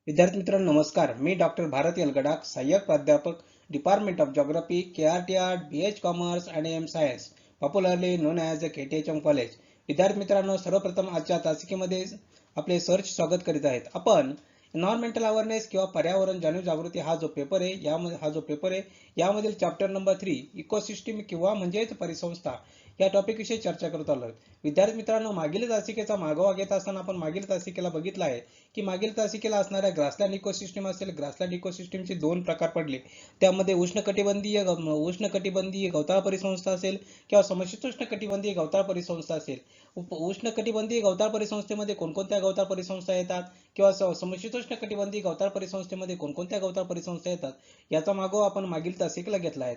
विद्यार्थी मित्रांनो नमस्कार. मी डॉक्टर भारत यलगडाख, सहाय्यक प्राध्यापक, department of geography, KRTR, BH commerce आणि M science, popularly known as KTHM college. विद्यार्थी मित्रांनो, सर्वप्रथम आजच्या तासिकेमध्ये आपले सहर्ष स्वागत करीत आहेत. आपण एन्व्हायरमेंटल अवेअरनेस किंवा पर्यावरण जाणीव जागृती हा जो पेपर आहे यामधील चॅप्टर नंबर 3 इकोसिस्टीम किंवा म्हणजेच परिसंस्था या टॉपिक विषयी चर्चा करत आलो. विद्यार्थी मित्रांनो, मागील तासिकेचा मागोवा घेत असताना आपण मागील तासिकेला बघितलं आहे की मागील तासिकेला असणाऱ्या ग्रासलँड इकोसिस्टीम असेल, ग्रासलँड इकोसिस्टीमचे दोन प्रकार पडले. त्यामध्ये उष्णकटिबंधीय गवताळ परिसंस्था असेल किंवा समशीतोष्ण कटिबंधीय गवताळ परिसंस्था असेल. उष्णकटिबंधीय गवताळ परिसंस्थेमध्ये कोणकोणत्या गवताळ परिसंस्था येतात किंवा समशीतोष्ण कटिबंधीय गवताळ परिसंस्थेमध्ये कोणकोणत्या गवताळ परिसंस्था येतात याचा मागोवा आपण मागील तासिकेला घेतला आहे.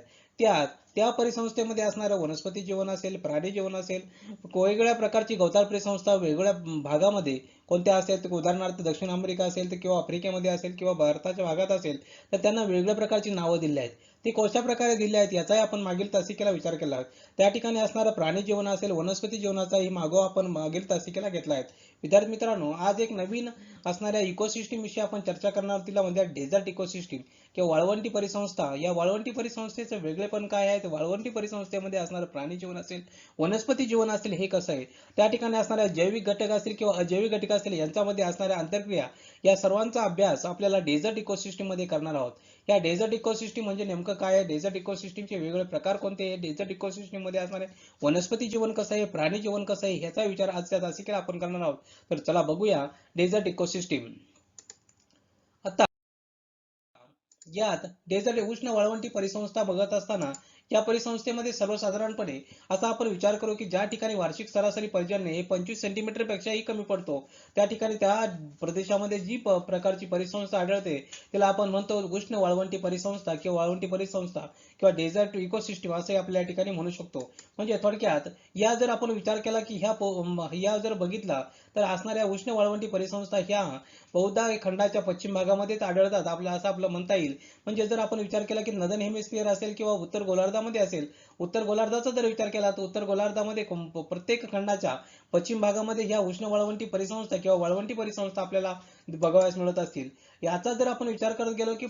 त्या परिसंस्थेमध्ये असणारं वनस्पती जीवन असेल, प्राणी जीवन असेल, वेगवेगळ्या प्रकारची गवताळ परिसंस्था वेगवेगळ्या भागामध्ये कोणत्या असेल, तर उदाहरणार्थ दक्षिण अमेरिका असेल तर किंवा आफ्रिकेमध्ये असेल किंवा भारताच्या भागात असेल तर त्यांना वेगवेगळ्या प्रकारची नावं दिली आहेत. ते कशा प्रकारे दिले आहेत याचाही आपण मागील तासिकेला विचार केला आहे. त्या ठिकाणी असणारं प्राणी जीवन असेल, वनस्पती जीवनाचाही मागोवा आपण मागील तासिकेला घेतला आहे. विद्यार्थी मित्रांनो, आज एक नवीन असणाऱ्या इकोसिस्टीम विषयी आपण चर्चा करणार, तिला म्हणजे डेझर्ट इकोसिस्टीम किंवा वाळवंटी परिसंस्था. या वाळवंटी परिसंस्थेचं वेगळेपण काय आहे, वाळवंटी परिसंस्थेमध्ये असणारं प्राणी जीवन असेल, वनस्पती जीवन असेल हे कसं आहे, त्या ठिकाणी असणाऱ्या जैविक घटक असतील किंवा अजैविक घटक असतील यांच्यामध्ये असणाऱ्या आंतरक्रिया या सर्वांचा अभ्यास आपल्याला डेझर्ट इकोसिस्टीम मध्ये करणार आहोत. या डेझर्ट इकोसिस्टीम म्हणजे नेमकं काय आहे, डेझर्ट इकोसिस्टीमचे वेगवेगळे प्रकार कोणते आहे, डेझर्ट इकोसिस्टीम मध्ये असणारे वनस्पती जीवन कसं आहे, प्राणी जीवन कसं आहे ह्याचा विचार आजच्या तासिकेला आपण करणार आहोत. तर चला बघूया डेझर्ट इकोसिस्टीम. आता यात डेझर्ट उष्ण वाळवंटी परिसंस्था बघत असताना या परिसंस्थेमध्ये सर्वसाधारणपणे असा आपण विचार करू की ज्या ठिकाणी वार्षिक सरासरी पर्जन्य हे 25 सेंटीमीटर पेक्षाही कमी पडतो त्या ठिकाणी त्या प्रदेशामध्ये जी प्रकारची परिसंस्था आढळते तिला आपण म्हणतो उष्ण वाळवंटी परिसंस्था किंवा वाळवंटी परिसंस्था किंवा डेझर्ट इकोसिस्टीम असे आपल्या ठिकाणी म्हणू शकतो. म्हणजे थोडक्यात या जर आपण विचार केला की ह्या जर बघितला तर असणाऱ्या उष्ण वाळवंटी परिसंस्था ह्या बहुधा खंडाच्या पश्चिम भागामध्येच आढळतात असं आपलं म्हणता येईल. म्हणजे जर आपण विचार केला की नदन हेमिस्फिअर असेल किंवा उत्तर गोलार्धामध्ये असेल, उत्तर गोलार्धाचा जर विचार केला तर उत्तर गोलार्धामध्ये प्रत्येक खंडाच्या पश्चिम भागामध्ये ह्या उष्ण वाळवंटी परिसंस्था किंवा वाळवंटी परिसंस्था आपल्याला बघावयास मिळत असतील. याचा जर आपण विचार करत गेलो की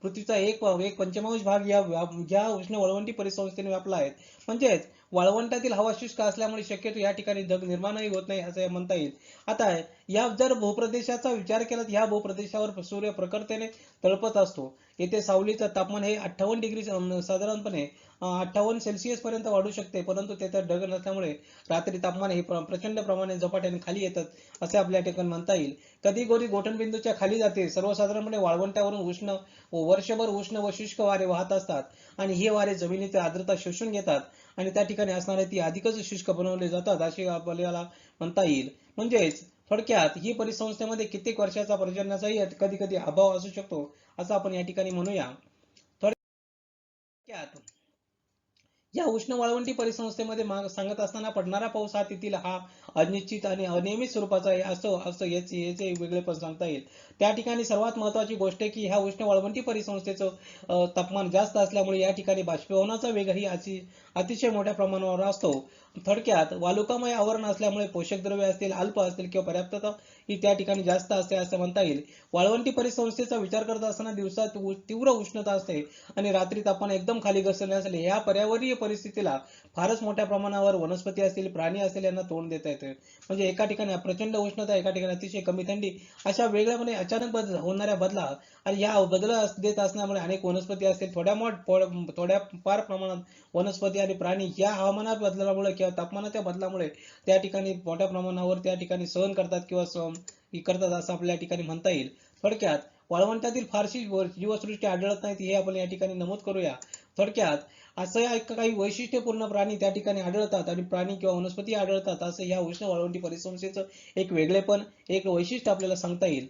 पृथ्वीचा एक पंचमांश भाग या उष्ण वाळवंटी परिसंस्थेने व्यापला आहे. म्हणजेच वाळवंटातील हवा शुष्क असल्यामुळे शक्यतो या ठिकाणी ढग निर्माणही होत नाही असं म्हणता येईल. आता या जर भूप्रदेशाचा विचार केला तर ह्या भूप्रदेशावर सूर्य प्रखरतेने तळपत असतो. येथे सावलीचं तापमान हे 58 डिग्री साधारणपणे 58 सेल्सिअस पर्यंत वाढू शकते, परंतु तेथे ढग नसल्यामुळे रात्री तापमान हे प्रचंड प्रमाणे झपाट्याने खाली येतात असे आपल्या ठिकाणी म्हणता येईल. कधी गोरी गोठणबिंदूच्या खाली जाते. सर्वसाधारणपणे वाळवंटावरून वर्षभर उष्ण व शुष्क वारे वाहत असतात आणि हे वारे जमिनीची आर्द्रता शोषून घेतात आणि त्या ठिकाणी असणारे ती अधिकच शुष्क बनवले जातात असे आपल्याला म्हणता येईल. म्हणजेच थोडक्यात ही परिसंस्थेमध्ये कित्येक वर्षाचा पर्जन्याचाही कधी कधी अभाव असू शकतो असं आपण या ठिकाणी म्हणूया. थोडक्यात या उष्ण वाळवंटी परिसंस्थेमध्ये सांगत असताना पडणारा पाऊस हा अनिश्चित आणि अनियमित स्वरूपाचा आहे असं याचे वेगळेपण सांगता येईल. त्या ठिकाणी सर्वात महत्वाची गोष्ट आहे की ह्या उष्ण वाळवंटी परिसंस्थेचं तापमान जास्त असल्यामुळे या ठिकाणी बाष्पीभवनाचा वेगही अतिशय मोठ्या प्रमाणावर असतो. थोडक्यात वालुकामय आवरण असल्यामुळे पोषक द्रव्ये असतील, अल्प असतील किंवा पर्याप्तता ही त्या ठिकाणी जास्त असते असं म्हणता येईल. वाळवंटी परिसंस्थेचा विचार करत असताना दिवसात तीव्र उष्णता असते आणि रात्री तापमान एकदम खाली घसरले असले या पर्यावरणीय परिस्थितीला फारच मोठ्या प्रमाणावर वनस्पती असतील, प्राणी असतील यांना तोंड देता येते. म्हणजे एका ठिकाणी प्रचंड उष्णता, एका ठिकाणी अतिशय कमी थंडी, अशा वेगळ्यापणे अचानक होणाऱ्या बदला आणि या बदल देत असल्यामुळे अनेक वनस्पती असतील, थोड्या फार प्रमाणात वनस्पती आणि प्राणी या हवामानात बदलामुळे किंवा तापमानाच्या बदलामुळे त्या ठिकाणी मोठ्या प्रमाणावर त्या ठिकाणी सहन करतात किंवा करतात असं आपल्या ठिकाणी म्हणता येईल. थोडक्यात वाळवंटातील फारशी जीवसृष्टी आढळत नाहीत हे आपण या ठिकाणी नमूद करूया. थोडक्यात असं काही वैशिष्ट्यपूर्ण प्राणी त्या ठिकाणी आढळतात आणि प्राणी किंवा वनस्पती आढळतात असं या उष्ण वाळवंटी परिसंस्थेचं एक वेगळेपण, एक वैशिष्ट्य आपल्याला सांगता येईल.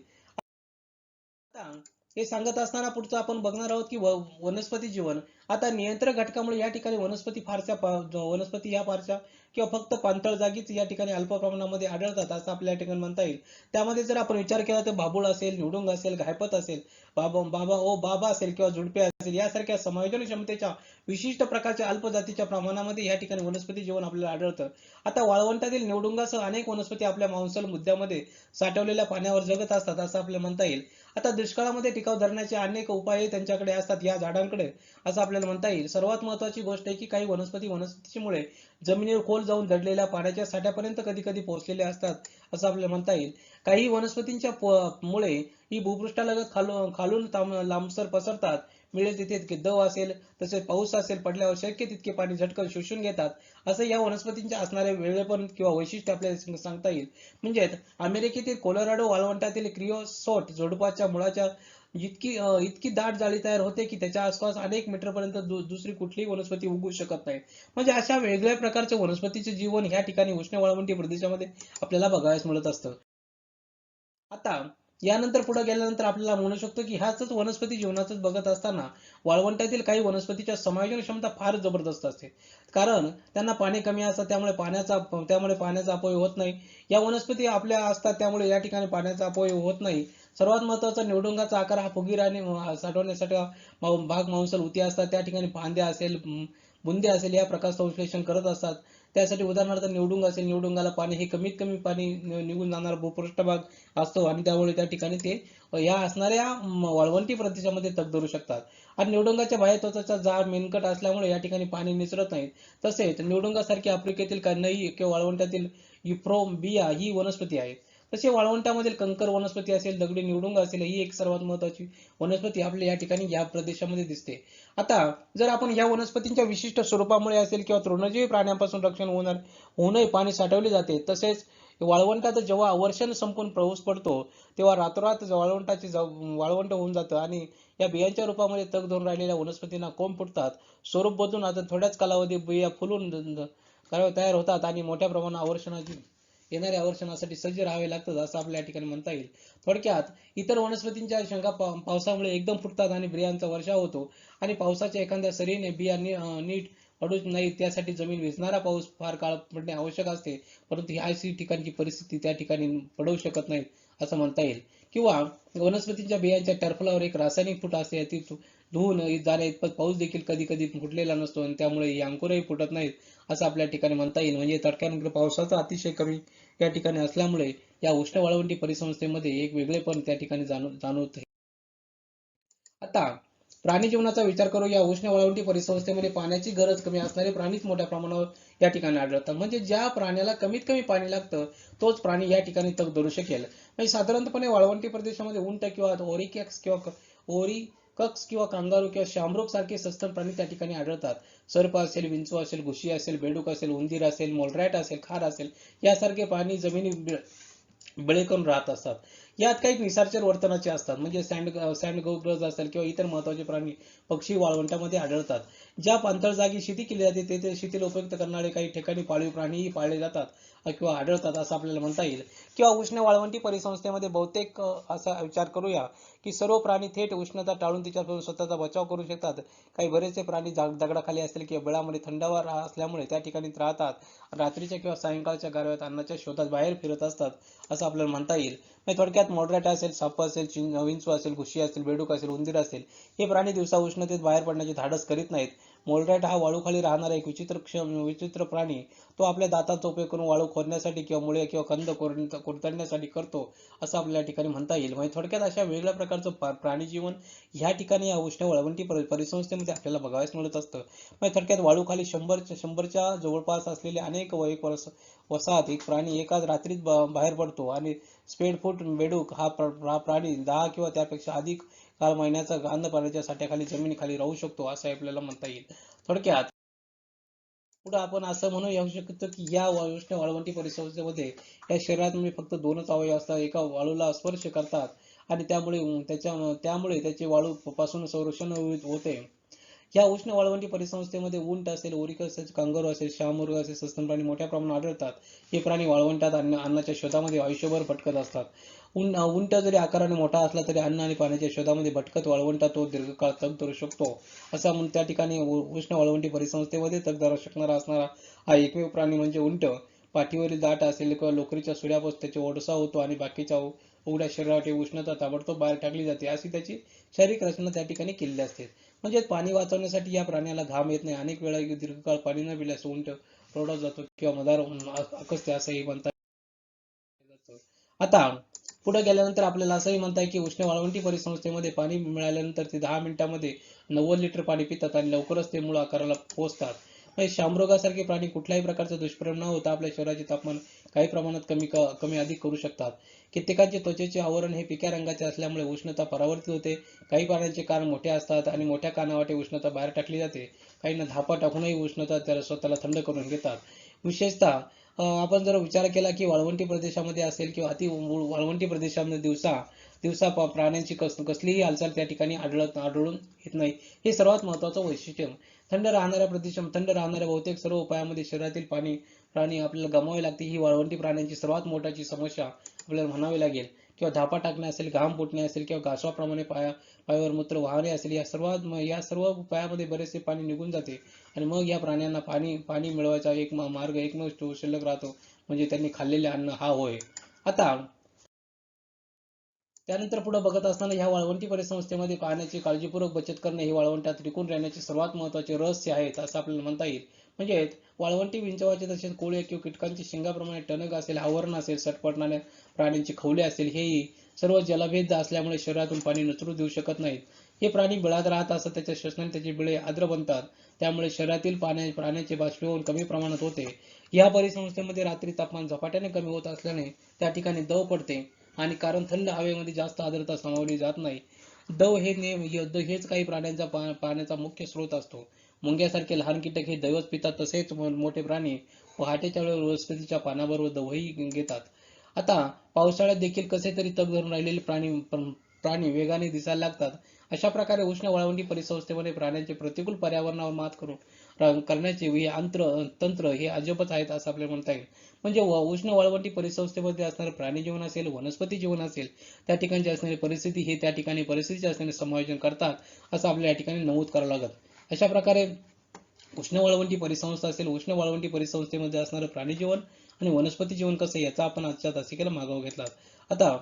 आता हे सांगत असताना पुढचं आपण बघणार आहोत की वनस्पती जीवन आता नियंत्रण घटकामुळे या ठिकाणी वनस्पती ह्या फारशा किंवा फक्त पाणथळ जागीच या ठिकाणी अल्प प्रमाणामध्ये आढळतात असं आपल्या ठिकाणी म्हणता येईल. त्यामध्ये जर आपण विचार केला तर बाभूळ असेल, निवडुंग असेल, घायपत असेल, बाबा असेल किंवा झुडपे असेल यासारख्या समायोजन क्षमतेच्या विशिष्ट प्रकारच्या अल्प जातीच्या प्रमाणामध्ये या ठिकाणी वनस्पती जीवन आपल्याला आढळतं. आता वाळवंटातील निवडुंगासह अनेक वनस्पती आपल्या मांसल मुद्द्यामध्ये साठवलेल्या पाण्यावर जगत असतात असं आपल्याला म्हणता येईल. आता दुष्काळामध्ये टिकाव धरण्याचे अनेक उपाय त्यांच्याकडे असतात या झाडांकडे असं आपल्याला म्हणता येईल. सर्वात महत्त्वाची गोष्ट आहे की काही वनस्पतीमुळे जमिनीवर खोल जाऊन दडलेल्या पाण्याच्या साठ्यापर्यंत कधी कधी पोहोचलेले असतात असं आपल्याला म्हणता येईल. काही वनस्पतींच्या मुळे ही भूपृष्ठालगत खालून लांबसर पसरतात. मिळेल तिथे दव असेल तसेच पाऊस असेल पडल्यावर शक्य तितके पाणी झटकन शोषून घेतात. असं या वनस्पतींच्या असणारे वेगळेपण किंवा वैशिष्ट्य आपल्याला सांगता येईल. म्हणजेच अमेरिकेतील कोलोराडो वाळवंटातील क्रिओसोट झुडपाच्या मुळाच्या इतकी दाट जाळी तयार होते की त्याच्या आसपास अनेक मीटरपर्यंत दुसरी कुठलीही वनस्पती उगू शकत नाही. म्हणजे अशा वेगळ्या प्रकारच्या वनस्पतीचे जीवन ह्या ठिकाणी उष्ण वाळवंटी प्रदेशामध्ये आपल्याला बघायला मिळत असतं. आता यानंतर पुढे गेल्यानंतर आपल्याला म्हणू शकतो की ह्याच वनस्पती जीवनातच बघत असताना वाळवंटातील काही वनस्पतीच्या समायोजन क्षमता फार जबरदस्त असते. कारण त्यांना पाणी कमी असतं त्यामुळे पाण्याचा अपव्यय होत नाही. या वनस्पती आपल्या असतात त्यामुळे या ठिकाणी पाण्याचा अपव्यय होत नाही. सर्वात महत्त्वाचा निवडुंगाचा आकार हा फुगीर आणि साठवण्यासाठी भाग मांसल उती असतात. त्या ठिकाणी फांद्या असेल, बुंदे असेल या प्रकार संश्लेषण करत असतात. त्यासाठी उदाहरणार्थ निवडुंग असेल, निवडुंगाला पाणी हे कमीत कमी पाणी निघून जाणारा भूपृष्ठभाग असतो आणि त्यामुळे त्या ठिकाणी ते या असणाऱ्या वाळवंटी प्रदेशामध्ये तग धरू शकतात. आणि निवडुंगाच्या बाह्य त्वचाचा जाड मेनकट असल्यामुळे या ठिकाणी पाणी निचरत नाही. तसेच निवडुंगासारखी आफ्रिकेतील नई किंवा वाळवंटातील युफ्रोबिया ही वनस्पती आहे. तसे वाळवंटामधील कंकर वनस्पती असेल, दगडी निवडुंग असेल ही एक सर्वात महत्वाची वनस्पती आपल्या या ठिकाणी या प्रदेशामध्ये दिसते. आता जर आपण या वनस्पतींच्या विशिष्ट स्वरूपामुळे असेल किंवा तृणजीवी प्राण्यांपासून रक्षण होऊनही पाणी साठवले जाते. तसेच वाळवंटात जेव्हा वर्षण संपून पाऊस पडतो तेव्हा रातोरात वाळवंट होऊन जातं आणि या बियांच्या रूपामध्ये तग धरून राहिलेल्या वनस्पतींना कोंब फुटतात. स्वरूप बदलून आता थोड्याच कालावधीत बिया फुलून तयार होतात आणि मोठ्या प्रमाणात येणाऱ्या आवर्षणासाठी सज्ज राहावे लागतात असं आपल्या ठिकाणी म्हणता येईल. थोडक्यात इतर वनस्पतींच्या शेंगा पावसामुळे एकदम फुटतात आणि बियांचा वर्षाव होतो आणि पावसाच्या एखाद्या सरीने बिया नीट पडूच नाही त्यासाठी जमीन भिजणारा पाऊस फार काळ पडणे आवश्यक असते. परंतु ह्या अशी ठिकाणची परिस्थिती त्या ठिकाणी पडू शकत नाही असं म्हणता येईल. किंवा वनस्पतीच्या बियांच्या टरफलावर एक रासायनिक फूट असते. ती धुवून जाण्या इतपत पाऊस देखील कधी कधी फुटलेला नसतो आणि त्यामुळे ही अंकुरही फुटत नाहीत असं आपल्या ठिकाणी म्हणता येईल. म्हणजे थोडक्यात पावसाचा अतिशय कमी या ठिकाणी असल्यामुळे या उष्ण वाळवंटी परिसंस्थेमध्ये एक वेगळेपण त्या ठिकाणी जाणवते. आता प्राणी जीवनाचा विचार करू. या उष्ण वाळवंटी परिसंस्थेमध्ये पाण्याची गरज कमी असणारे प्राणीच मोठ्या प्रमाणावर या ठिकाणी आढळतात. म्हणजे ज्या प्राण्याला कमीत कमी पाणी लागतं तोच प्राणी या ठिकाणी तग धरू शकेल. म्हणजे साधारणपणे वाळवंटी प्रदेशामध्ये उंट किंवा ओरिकक्स किंवा कांगारू किंवा शामरुख सारखे सस्तन प्राणी त्या ठिकाणी आढळतात. सर्प असेल, विंचू असेल, घुशी असेल, बेडूक असेल, उंदीर असेल, मोलरॅट असेल, खार असेल यासारखे प्राणी जमिनी बळी करून राहत असतात. यात काही निशाचर वर्तनाचे असतात. म्हणजे सँडग्रज असेल किंवा इतर महत्त्वाचे प्राणी पक्षी वाळवंटामध्ये आढळतात. ज्या पाणथळ जागी शेती केली जाते तेथे शेतीला उपयुक्त करणारे काही ठिकाणी पाळीव प्राणीही पाळले जातात किंवा आढळतात असं आपल्याला म्हणता येईल. किंवा उष्ण वाळवंटी परिसंस्थेमध्ये बहुतेक असा विचार करूया की सर्व प्राणी थेट उष्णता टाळून तिच्यापासून स्वतःचा बचाव करू शकतात. काही बरेचसे प्राणी दगडाखाली असतील किंवा बिळामध्ये थंडावा असल्यामुळे त्या ठिकाणी राहतात. रात्रीच्या किंवा सायंकाळच्या गारव्यात अन्नाच्या शोधात बाहेर फिरत असतात असं आपल्याला म्हणता येईल. म्हणजे थोडक्यात मोलरॅट असेल, साप असेल, विंचू असेल, घुशी असेल, बेडूक असेल, उंदीर असेल हे प्राणी दिवसा उष्णतेत बाहेर पडण्याचे धाडस करीत नाहीत. मोलरॅट हा वाळूखाली राहणारा एक विचित्र प्राणी. तो आपल्या दातांचा उपयोग करून वाळू खोदण्यासाठी किंवा मुळे किंवा कंद कोरतडण्यासाठी करतो असं आपल्या ठिकाणी म्हणता येईल. म्हणजे थोडक्यात अशा वेगळ्या प्रकारचं प्राणी जीवन ह्या ठिकाणी या उष्ण वाळवंटी परिसंस्थेमध्ये आपल्याला बघावयास मिळत असतं. म्हणजे थोडक्यात वाळूखाली शंभरच्या जवळपास असलेले अनेक वसाहत एक प्राणी एकाच रात्रीत बाहेर पडतो आणि स्पेडफूट बेडूक हा प्राणी 10 किंवा त्यापेक्षा अधिक काळ महिन्याचा अन्न पाण्याच्या साठ्याखाली जमिनीखाली राहू शकतो असं आपल्याला म्हणता येईल. थोडक्यात पुढे आपण असं म्हणू येऊ शकतो की या उष्ण वाळवंटी परिसंस्थेमध्ये या शरीरात म्हणजे फक्त दोनच अवयव असतात. एका वाळूला स्पर्श करतात आणि त्यामुळे त्याचे वाळू पासून संरक्षण होते. या उष्ण वाळवंटी परिसंस्थेमध्ये उंट असेल, ओरिक असेल, कांगारू असेल, शहामृग असेल, सस्तन प्राणी मोठ्या प्रमाणात आढळतात. हे प्राणी वाळवंटात अन्नाच्या शोधामध्ये आयुष्यभर भटकत असतात. उंट जरी आकाराने मोठा असला तरी अन्न आणि पाण्याच्या शोधामध्ये भटकत वाळवंटात तो दीर्घकाळ तग धरू शकतो. असा म्हणून त्या ठिकाणी उष्ण वाळवंटी परिसंस्थेमध्ये तग धरू शकणारा असणारा हा एकमेव प्राणी म्हणजे उंट. पाठीवरील दाट असेल किंवा लोकरीच्या सुऱ्यापासून त्याचा ओढसा होतो आणि बाकीच्या उघड्या शरीराची उष्णता ताबडतोब बाहेर टाकली जाते, अशी त्याची शारीरिक रचना त्या ठिकाणी केलेली असते. म्हणजे पाणी वाचवण्यासाठी या प्राण्याला घाम येत नाही. अनेक वेळा दीर्घकाळ पाणी न पिल्यास उंट रोडा जातो किंवा मदार आकसते असंही म्हणतात. आता पुढे गेल्यानंतर आपल्याला असंही म्हणता की उष्ण वाळवंटी परिसंस्थेमध्ये पाणी मिळाल्यानंतर ते 10 मिनिटांमध्ये 90 लिटर पाणी पितात आणि लवकरच ते मूळ आकाराला पोहोचतात. म्हणजे शामरोगासारखे प्राणी कुठल्याही प्रकारचा दुष्परिणाम न होता आपल्या शरीराचे तापमान काही प्रमाणात कमी अधिक करू शकतात. कित्येकांचे त्वचेचे आवरण हे पिक्या रंगाचे असल्यामुळे उष्णता परावर्तित होते. काही प्राण्यांचे कान मोठे असतात आणि मोठ्या कानावाटे उष्णता बाहेर टाकली जाते. काहींना धापा टाकूनही उष्णता त्याला स्वतःला थंड करून घेतात. विशेषतः आपण जर विचार केला की वाळवंटी प्रदेशामध्ये असेल किंवा वाळवंटी प्रदेशामध्ये दिवसा प्राण्यांची कसलीही हालचाल त्या ठिकाणी आढळून येत नाही. हे सर्वात महत्त्वाचं वैशिष्ट्य. थंड राहणाऱ्या बहुतेक सर्व उपायामध्ये शरीरातील प्राणी आपल्याला गमावे लागते. ही वाळवंटी प्राण्यांची सर्वात मोठी समस्या आपल्याला म्हणावी लागेल. किंवा धापा टाकणे असेल, घाम फुटणे असेल किंवा घासवाप्रमाणे पायावर मूत्र वाहणे असेल, या सर्व उपायामध्ये बरेचसे पाणी निघून जाते आणि मग या प्राण्यांना पाणी मिळवायचा एक मार्ग एकमेव शिल्लक राहतो, म्हणजे त्यांनी खाल्लेले अन्न हा होय. आता त्यानंतर पुढे बघत असताना ह्या वाळवंटी परिसंस्थेमध्ये पाण्याची काळजीपूर्वक बचत करणे हे वाळवंटात टिकून राहण्याचे सर्वात महत्त्वाचे रहस्य आहेत असं आपल्याला म्हणता येईल. म्हणजे वाळवंटी विंचवाचे तसेच कोळी किंवा कीटकांची शिंगाप्रमाणे टणक असेल, आवरण असेल, सटपटणाऱ्या प्राण्यांची खवले असेल, हेही सर्व जलभेद असल्यामुळे शरीरातून पाणी निचरू देऊ शकत नाहीत. हे प्राणी बिळात राहत असतात. त्याच्या श्वसनाने त्याचे बिळे आर्द्र बनतात. त्यामुळे शरीरातील प्राण्याचे बाष्पीभवन कमी प्रमाणात होते. या परिसंस्थेमध्ये रात्री तापमान झपाट्याने कमी होत असल्याने त्या ठिकाणी दव पडते आणि कारण थंड हवेमध्ये जास्त आर्द्रता सामावली जात नाही. दव हेच काही प्राण्यांचा पाण्याचा मुख्य स्रोत असतो. मुंग्यासारखे लहान कीटक हे दैवच पितात, तसेच मोठे प्राणी पहाटेच्या वेळेवर वनस्पतीच्या पानाबरोबर दवही घेतात. आता पावसाळ्यात देखील कसे तरी तग धरून राहिलेले प्राणी वेगाने दिसायला लागतात. अशा प्रकारे उष्ण वाळवंटी परिसंस्थेमध्ये प्राण्यांचे प्रतिकूल पर्यावरणावर मात करण्याचे हे तंत्र हे अजबच आहेत असं आपल्याला म्हणता येईल. म्हणजे उष्ण वाळवंटी परिसंस्थेमध्ये असणारे प्राणी जीवन असेल, वनस्पती जीवन असेल, त्या ठिकाणची असणारी परिस्थिती हे त्या ठिकाणी परिस्थितीचे असणारे समायोजन करतात असं आपल्याला या ठिकाणी नमूद करावं लागत. अशा प्रकारे उष्ण वाळवंटी परिसंस्था असेल, उष्ण वाळवंटी परिसंस्थेमध्ये असणारं प्राणी जीवन आणि वनस्पती जीवन कसं याचा आपण आजच्या तासिकेला मागोवा घेतला. आता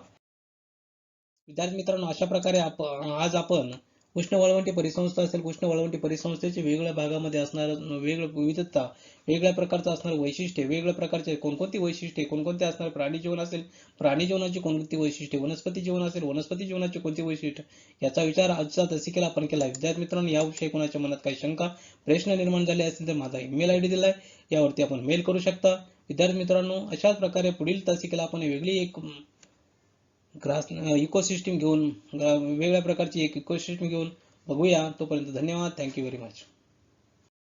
विद्यार्थी मित्रांनो, अशा प्रकारे आज आपण उष्ण वाळवंटी परिसंस्था असेल, उष्ण वाळवंटी परिसंस्थेचे वेगवेगळ्या भागामध्ये असणार विविधता, वेगळ्या प्रकारचं असणारं वैशिष्ट्य, वेगवेगळ्या प्रकारचे कोणकोणती वैशिष्ट्ये, कोणकोणते असणार प्राणी जीवन असेल, प्राणी जीवनाची कोणती वैशिष्ट्ये, वनस्पती जीवन असेल, वनस्पती जीवनाची कोणती वैशिष्ट्ये, याचा विचार आजच्या तासिकेला आपण केला. विद्यार्थी मित्रांनो, याविषयी कोणाच्या मनात काही शंका, प्रश्न निर्माण झाले असतील तर माझा ईमेल आयडी दिलाय, यावरती आपण मेल करू शकता. विद्यार्थी मित्रांनो, अशाच प्रकारे पुढील तासिकेला आपण वेगळी एक इकोसिस्टीम घेऊन वेगवेगळ्या प्रकारची एक इकोसिस्टीम घेऊन बघूया. तोपर्यंत धन्यवाद. Thank you very much.